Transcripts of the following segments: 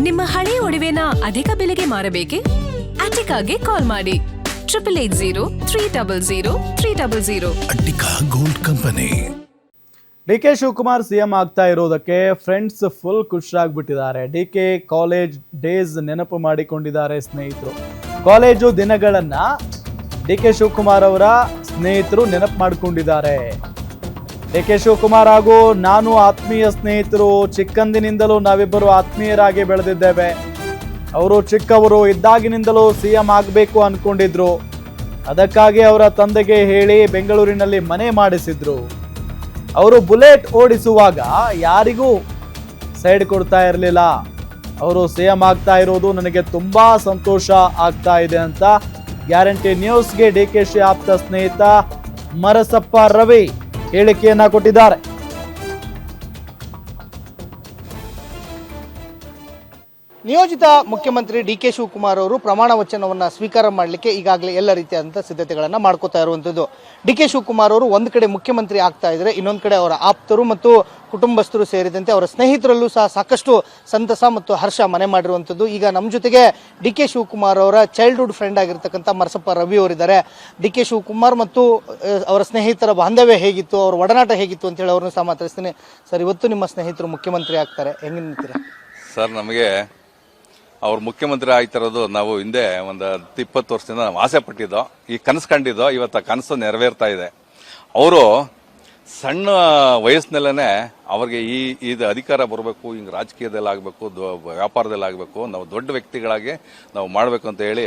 ನಿಮ್ಮ ಹಳೆಯ ಒಡವೆನ ಅಧಿಕ ಬೆಲೆಗೆ ಮಾರಬೇಕೆ? ಅಟಿಕಾಗೆ ಕಾಲ್ ಮಾಡಿ 8803000300. Attica gold company. DK Shivakumar CM ಆಗ್ತಾ ಇರೋದಕ್ಕೆ ಫ್ರೆಂಡ್ಸ್ ಫುಲ್ ಖುಷಿಯಾಗ್ಬಿಟ್ಟಿದ್ದಾರೆ. ಡಿಕೆ ಕಾಲೇಜ್ ಡೇಸ್ ನೆನಪು ಮಾಡಿಕೊಂಡಿದ್ದಾರೆ ಸ್ನೇಹಿತರು. ಕಾಲೇಜು ದಿನಗಳನ್ನ ಡಿಕೆ ಶಿವಕುಮಾರ್ ಅವರ ಸ್ನೇಹಿತರು ನೆನಪು ಮಾಡಿಕೊಂಡಿದ್ದಾರೆ. ಡಿಕೆ ಶಿವಕುಮಾರ್ ಹಾಗೂ ನಾನು ಆತ್ಮೀಯ ಸ್ನೇಹಿತರು. ಚಿಕ್ಕಂದಿನಿಂದಲೂ ನಾವಿಬ್ಬರು ಆತ್ಮೀಯರಾಗಿ ಬೆಳೆದಿದ್ದೇವೆ. ಅವರು ಚಿಕ್ಕವರು ಇದ್ದಾಗಿನಿಂದಲೂ ಸಿಎಂ ಆಗಬೇಕು ಅನ್ಕೊಂಡಿದ್ರು. ಅದಕ್ಕಾಗಿ ಅವರ ತಂದೆಗೆ ಹೇಳಿ ಬೆಂಗಳೂರಿನಲ್ಲಿ ಮನೆ ಮಾಡಿಸಿದ್ರು. ಅವರು ಬುಲೆಟ್ ಓಡಿಸುವಾಗ ಯಾರಿಗೂ ಸೈಡ್ ಕೊಡ್ತಾ ಇರಲಿಲ್ಲ. ಅವರು ಸಿಎಂ ಆಗ್ತಾ ಇರೋದು ನನಗೆ ತುಂಬಾ ಸಂತೋಷ ಆಗ್ತಾ ಇದೆ ಅಂತ ಗ್ಯಾರಂಟಿ ನ್ಯೂಸ್ಗೆ ಡಿಕೆಶಿ ಆಪ್ತ ಸ್ನೇಹಿತ ಮರಸಪ್ಪ ರವಿ ಹೇಳಿಕೆಯನ್ನ ಕೊಟ್ಟಿದ್ದಾರೆ. ನಿಯೋಜಿತ ಮುಖ್ಯಮಂತ್ರಿ ಡಿಕೆ ಶಿವಕುಮಾರ್ ಅವರು ಪ್ರಮಾಣ ವಚನವನ್ನು ಸ್ವೀಕಾರ ಮಾಡಲಿಕ್ಕೆ ಈಗಾಗಲೇ ಎಲ್ಲ ರೀತಿಯಾದಂಥ ಸಿದ್ಧತೆಗಳನ್ನು ಮಾಡ್ಕೋತಾ ಇರುವಂಥದ್ದು. ಡಿಕೆ ಶಿವಕುಮಾರ್ ಅವರು ಒಂದು ಕಡೆ ಮುಖ್ಯಮಂತ್ರಿ ಆಗ್ತಾ ಇದ್ರೆ, ಇನ್ನೊಂದು ಕಡೆ ಅವರ ಆಪ್ತರು ಮತ್ತು ಕುಟುಂಬಸ್ಥರು ಸೇರಿದಂತೆ ಅವರ ಸ್ನೇಹಿತರಲ್ಲೂ ಸಹ ಸಾಕಷ್ಟು ಸಂತಸ ಮತ್ತು ಹರ್ಷ ಮನೆ ಮಾಡಿರುವಂಥದ್ದು. ಈಗ ನಮ್ಮ ಜೊತೆಗೆ ಡಿಕೆ ಶಿವಕುಮಾರ್ ಅವರ ಚೈಲ್ಡ್ಹುಡ್ ಫ್ರೆಂಡ್ ಆಗಿರ್ತಕ್ಕಂಥ ಮರಸಪ್ಪ ರವಿ ಅವರಿದ್ದಾರೆ. ಡಿಕೆ ಶಿವಕುಮಾರ್ ಮತ್ತು ಅವರ ಸ್ನೇಹಿತರ ಬಾಂಧವ್ಯ ಹೇಗಿತ್ತು, ಅವರ ಒಡನಾಟ ಹೇಗಿತ್ತು ಅಂತೇಳಿ ಅವ್ರನ್ನ ಸಹ ಮಾತಾಡಿಸ್ತೀನಿ. ಸರ್, ಇವತ್ತು ನಿಮ್ಮ ಸ್ನೇಹಿತರು ಮುಖ್ಯಮಂತ್ರಿ ಆಗ್ತಾರೆ, ಹೆಂಗೆ ನಿಂತೀರಾ? ಸರ್, ನಮಗೆ ಅವ್ರು ಮುಖ್ಯಮಂತ್ರಿ ಆಗ್ತಿರೋದು ನಾವು ಹಿಂದೆ ಒಂದು 20 ವರ್ಷದಿಂದ ನಾವು ಆಸೆ ಪಟ್ಟಿದ್ದೋ, ಈ ಕನಸು ಕಂಡಿದ್ದೋ, ಇವತ್ತು ಆ ಕನಸು ನೆರವೇರ್ತಾ ಇದೆ. ಅವರು ಸಣ್ಣ ವಯಸ್ಸಿನಲ್ಲೇ ಅವ್ರಿಗೆ ಇದು ಅಧಿಕಾರ ಬರಬೇಕು, ಹಿಂಗೆ ರಾಜಕೀಯದಲ್ಲಿ ಆಗಬೇಕು, ವ್ಯಾಪಾರದಲ್ಲಿ ಆಗಬೇಕು, ನಾವು ದೊಡ್ಡ ವ್ಯಕ್ತಿಗಳಾಗಿ ನಾವು ಮಾಡಬೇಕು ಅಂತ ಹೇಳಿ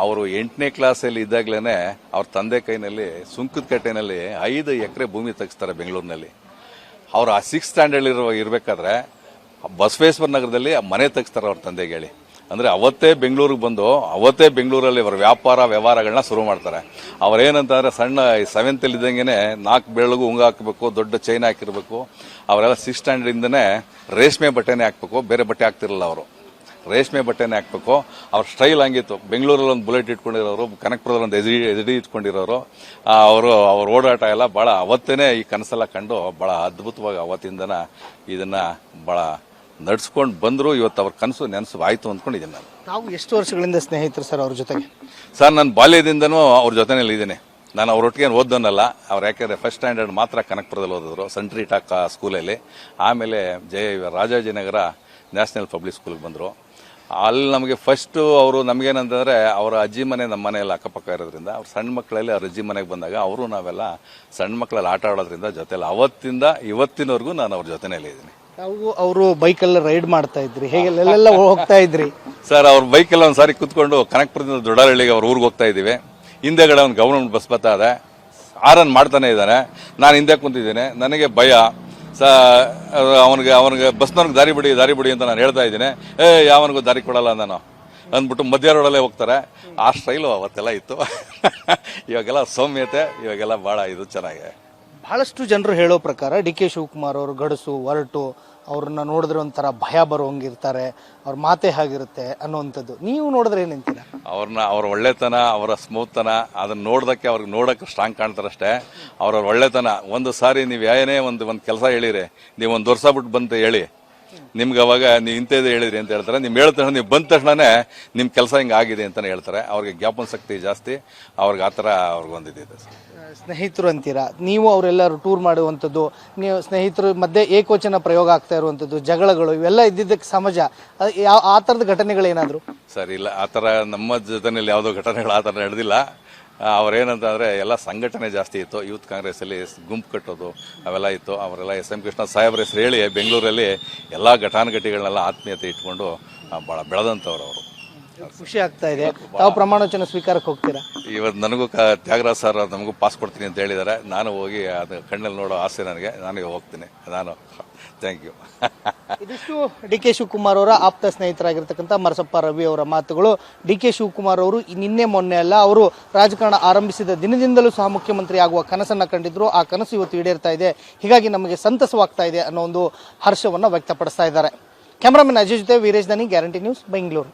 ಅವರು 8ನೇ ಕ್ಲಾಸಲ್ಲಿ ಇದ್ದಾಗಲೇ ಅವ್ರ ತಂದೆ ಕೈನಲ್ಲಿ ಸುಂಕದ ಕಟ್ಟೆನಲ್ಲಿ 5 ಎಕರೆ ಭೂಮಿ ತೆಗೆಸ್ತಾರೆ ಬೆಂಗಳೂರಿನಲ್ಲಿ. ಅವರು ಆ 6th ಸ್ಟ್ಯಾಂಡರ್ಡ್ ಇರಬೇಕಾದ್ರೆ ಬಸವೇಶ್ವರ ನಗರದಲ್ಲಿ ಮನೆ ತೆಗೆಸ್ತಾರೆ ಅವ್ರ ತಂದೆಗೆ ಹೇಳಿ. ಅಂದರೆ ಅವತ್ತೇ ಬೆಂಗಳೂರಿಗೆ ಬಂದು ಅವತ್ತೇ ಬೆಂಗಳೂರಲ್ಲಿ ಅವರ ವ್ಯವಹಾರಗಳನ್ನ ಶುರು ಮಾಡ್ತಾರೆ. ಅವರೇನಂತಂದ್ರೆ ಸಣ್ಣ 7th ಇದ್ದಂಗೆ 4 ಬೆರಳಿಗೂ ಉಂಗ ಹಾಕಬೇಕು, ದೊಡ್ಡ ಚೈನ್ ಹಾಕಿರ್ಬೇಕು. ಅವರೆಲ್ಲ 6th ಸ್ಟ್ಯಾಂಡರ್ಡಿಂದನೇ ರೇಷ್ಮೆ ಬಟ್ಟೆನೇ ಹಾಕ್ಬೇಕು, ಬೇರೆ ಬಟ್ಟೆ ಹಾಕ್ತಿರಲಿಲ್ಲ. ಅವರು ರೇಷ್ಮೆ ಬಟ್ಟೆನೇ ಹಾಕ್ಬೇಕು. ಅವ್ರ ಸ್ಟೈಲ್ ಹಂಗಿತ್ತು. ಬೆಂಗಳೂರಲ್ಲಿ ಒಂದು ಬುಲೆಟ್ ಇಟ್ಕೊಂಡಿರೋರು, ಕನಕಪುರದಲ್ಲಿ ಒಂದು ಎಚ್.ಡಿ ಇಟ್ಕೊಂಡಿರೋರು. ಅವ್ರ ಓಡಾಟ ಎಲ್ಲ ಭಾಳ ಅವತ್ತೇನೆ ಈ ಕನಸೆಲ್ಲ ಕಂಡು ಭಾಳ ಅದ್ಭುತವಾಗಿ ಅವತ್ತಿಂದನ ಇದನ್ನ ಭಾಳ ನಡ್ಸ್ಕೊಂಡು ಬಂದ್ರು. ಇವತ್ತು ಅವ್ರ ಕನಸು ನೆನಸು ಆಯ್ತು ಅಂದ್ಕೊಂಡಿದ್ದೀನಿ ನಾನು. ನಾವು ಎಷ್ಟು ವರ್ಷಗಳಿಂದ ಸ್ನೇಹಿತರು ಸರ್ ಅವ್ರ ಜೊತೆಗೆ? ಸರ್, ನನ್ನ ಬಾಲ್ಯದಿಂದನೂ ಅವ್ರ ಜೊತೆನಲ್ಲಿ ಇದ್ದೀನಿ. ನಾನು ಅವ್ರೊಟ್ಟಿಗೆ ಓದ್ದನಲ್ಲ. ಅವ್ರು ಯಾಕೆಂದ್ರೆ 1st ಸ್ಟ್ಯಾಂಡರ್ಡ್ ಮಾತ್ರ ಕನಕಪುರದಲ್ಲಿ ಓದಿದ್ರು, ಸೆಂಟ್ರಿ ಟಾಕ್ ಸ್ಕೂಲಲ್ಲಿ. ಆಮೇಲೆ ರಾಜಾಜಿನಗರ ನ್ಯಾಷನಲ್ ಪಬ್ಲಿಕ್ ಸ್ಕೂಲ್ಗೆ ಬಂದರು. ಅಲ್ಲಿ ನಮಗೆ ಫಸ್ಟ್ ಅವರು ನಮಗೇನಂತಂದ್ರೆ ಅವರ ಅಜ್ಜಿ ಮನೆ ನಮ್ಮ ಮನೆಯಲ್ಲ ಅಕ್ಕಪಕ್ಕ ಇರೋದ್ರಿಂದ ಅವ್ರ ಸಣ್ಣ ಮಕ್ಕಳಲ್ಲಿ ಅವ್ರ ಅಜ್ಜಿ ಮನೆಗೆ ಬಂದಾಗ ಅವರು ನಾವೆಲ್ಲ ಸಣ್ಣ ಮಕ್ಕಳಲ್ಲಿ ಆಟ ಆಡೋದ್ರಿಂದ ಜೊತೆಲ್ಲ ಅವತ್ತಿಂದ ಇವತ್ತಿನವರೆಗೂ ನಾನು ಅವ್ರ ಜೊತೆನಲ್ಲಿ ಇದ್ದೀನಿ. ಅವರು ಬೈಕಲ್ಲಿ ರೈಡ್ ಮಾಡ್ತಾ ಇದ್ರಿ, ಹೇಗೆಲ್ಲ ಹೋಗ್ತಾ ಇದ್ರಿ? ಸರ್, ಅವ್ರ ಬೈಕೆಲ್ಲ ಒಂದ್ಸಾರಿ ಕುತ್ಕೊಂಡು ಕನಕಪುರದಿಂದ ದೊಡ್ಡಹಳ್ಳಿಗೆ ಅವ್ರ ಊರಿಗೆ ಹೋಗ್ತಾ ಇದ್ದೀವಿ. ಹಿಂದೆಗಡೆ ಒಂದು ಗವರ್ಮೆಂಟ್ ಬಸ್ ಬರ್ತಾ ಇದೆ, ಆರನ್ ಮಾಡ್ತಾನೆ ಇದ್ದಾನೆ. ನಾನು ಹಿಂದೆ ಕುಂತಿದ್ದೀನಿ, ನನಗೆ ಭಯ. ಅವನಿಗೆ ಬಸ್ನವ್ರಿಗೆ ದಾರಿ ಬಿಡಿ ಅಂತ ನಾನು ಹೇಳ್ತಾ ಇದ್ದೀನಿ. ಯಾವನಿಗೂ ದಾರಿ ಕೊಡಲ್ಲ ನಾನು ಅಂದ್ಬಿಟ್ಟು ಮಧ್ಯ ರೋಡಲ್ಲೇ ಹೋಗ್ತಾರೆ. ಆ ಸ್ಟೈಲು ಅವತ್ತೆಲ್ಲ ಇತ್ತು. ಇವಾಗೆಲ್ಲ ಸೌಮ್ಯತೆ, ಇವಾಗೆಲ್ಲ ಭಾಳ ಇದು ಚೆನ್ನಾಗಿದೆ. ಬಹಳಷ್ಟು ಜನರು ಹೇಳೋ ಪ್ರಕಾರ ಡಿಕೆ ಶಿವಕುಮಾರ್ ಅವರು ಗಡಸು ಒರಟು, ಅವ್ರನ್ನ ನೋಡಿದ್ರೆ ಒಂಥರ ಭಯ ಬರೋಂಗಿರ್ತಾರೆ, ಅವ್ರ ಮಾತೆ ಹಾಗಿರುತ್ತೆ ಅನ್ನುವಂಥದ್ದು. ನೀವು ನೋಡಿದ್ರೆ ಏನಂತೀರ? ಅವ್ರ ಒಳ್ಳೆತನ, ಅವರ ಸ್ಮೂತ್ತನ, ಅದನ್ನ ನೋಡೋದಕ್ಕೆ ಅವ್ರಿಗೆ ನೋಡಕ್ಕೆ ಸ್ಟ್ರಾಂಗ್ ಕಾಣ್ತಾರಷ್ಟೇ. ಅವ್ರ ಒಳ್ಳೆತನ. ಒಂದು ಸಾರಿ ನೀವು ಏನೇ ಒಂದು ಕೆಲಸ ಹೇಳಿರಿ, ನೀವು ಒಂದು ವರ್ಷ ಬಿಟ್ಟು ಬಂತ ಹೇಳಿ, ನಿಮ್ಗೆ ಅವಾಗ ನೀವು ಇಂಥದ್ದು ಹೇಳಿದ್ರಿ ಅಂತ ಹೇಳ್ತಾರೆ. ನೀವು ಹೇಳಿದ ತಕ್ಷಣ, ನೀವು ಬಂದ ತಕ್ಷಣನೇ ನಿಮ್ಮ ಕೆಲಸ ಹಿಂಗೆ ಆಗಿದೆ ಅಂತಾನೆ ಹೇಳ್ತಾರೆ. ಅವ್ರಿಗೆ ಜ್ಞಾಪನ ಶಕ್ತಿ ಜಾಸ್ತಿ, ಅವ್ರಿಗೆ ಆ ಥರ ಅವ್ರಿಗೊಂದಿದೆ. ಸ್ನೇಹಿತರು ಅಂತೀರಾ ನೀವು, ಅವರೆಲ್ಲರೂ ಟೂರ್ ಮಾಡುವಂಥದ್ದು, ನೀವು ಸ್ನೇಹಿತರು ಮಧ್ಯೆ ಏಕವಚನ ಪ್ರಯೋಗ ಆಗ್ತಾ ಇರುವಂಥದ್ದು, ಜಗಳಗಳು ಇವೆಲ್ಲ ಇದ್ದಿದ್ದಕ್ಕೆ ಸಮಾಜ. ಆ ಥರದ ಘಟನೆಗಳೇನಾದ್ರು? ಸರ್, ಇಲ್ಲ, ಆ ಥರ ನಮ್ಮ ಜೊತೆಯಲ್ಲಿ ಯಾವುದೋ ಘಟನೆಗಳು ಆ ಥರ ನಡೆದಿಲ್ಲ. ಅವರೇನಂತಂದ್ರೆ ಎಲ್ಲ ಸಂಘಟನೆ ಜಾಸ್ತಿ ಇತ್ತು. ಯೂತ್ ಕಾಂಗ್ರೆಸ್ಸಲ್ಲಿ ಗುಂಪು ಕಟ್ಟೋದು ಅವೆಲ್ಲ ಇತ್ತು. ಅವರೆಲ್ಲ SM ಕೃಷ್ಣ ಸಾಹೇಬ್ರ ಹೆಸರು ಹೇಳಿ ಬೆಂಗಳೂರಲ್ಲಿ ಎಲ್ಲ ಘಟಾನುಘಟಿಗಳನ್ನೆಲ್ಲ ಆತ್ಮೀಯತೆ ಇಟ್ಕೊಂಡು ಭಾಳ ಬೆಳೆದಂಥವ್ರು ಅವರು. ಖುಷಿ ಆಗ್ತಾ ಇದೆ. ತಾವು ಪ್ರಮಾಣ ವಚನ ಸ್ವೀಕಾರಕ್ಕೆ ಹೋಗ್ತೀರಾ? ಇವತ್ತು ನನಗೂ ತ್ಯಾಗರಾಜ್ ಸರ್ ನಮಗೂ ಪಾಸ್ ಕೊಡ್ತೀನಿ ಅಂತ ಹೇಳಿದ್ದಾರೆ. ನಾನು ಹೋಗಿ ಅದು ಕಣ್ಣಲ್ಲಿ ನೋಡೋ ಆಸೆ ನನಗೆ. ನಾನು ಹೋಗ್ತೀನಿ. Thank you. ಇದಿಷ್ಟು ಡಿಕೆ ಶಿವಕುಮಾರ್ ಅವರ ಆಪ್ತ ಸ್ನೇಹಿತರಾಗಿರ್ತಕ್ಕಂಥ ಮರಸಪ್ಪ ರವಿ ಅವರ ಮಾತುಗಳು. ಡಿಕೆ ಶಿವಕುಮಾರ್ ಅವರು ನಿನ್ನೆ ಮೊನ್ನೆ ಅಲ್ಲ, ಅವರು ರಾಜಕಾರಣ ಆರಂಭಿಸಿದ ದಿನದಿಂದಲೂ ಸಹ ಮುಖ್ಯಮಂತ್ರಿ ಆಗುವ ಕನಸನ್ನ ಕಂಡಿದ್ರು. ಆ ಕನಸು ಇವತ್ತು ಈಡೇರ್ತಾ ಇದೆ. ಹೀಗಾಗಿ ನಮಗೆ ಸಂತಸವಾಗ್ತಾ ಇದೆ ಅನ್ನೋ ಒಂದು ಹರ್ಷವನ್ನು ವ್ಯಕ್ತಪಡಿಸ್ತಾ ಇದ್ದಾರೆ. ಕ್ಯಾಮರಾಮನ್ ಅಜಯ್ ಜೊತೆ ವೀರೇಶ್ ದನಿ, ಗ್ಯಾರಂಟಿ ನ್ಯೂಸ್, ಬೆಂಗಳೂರು.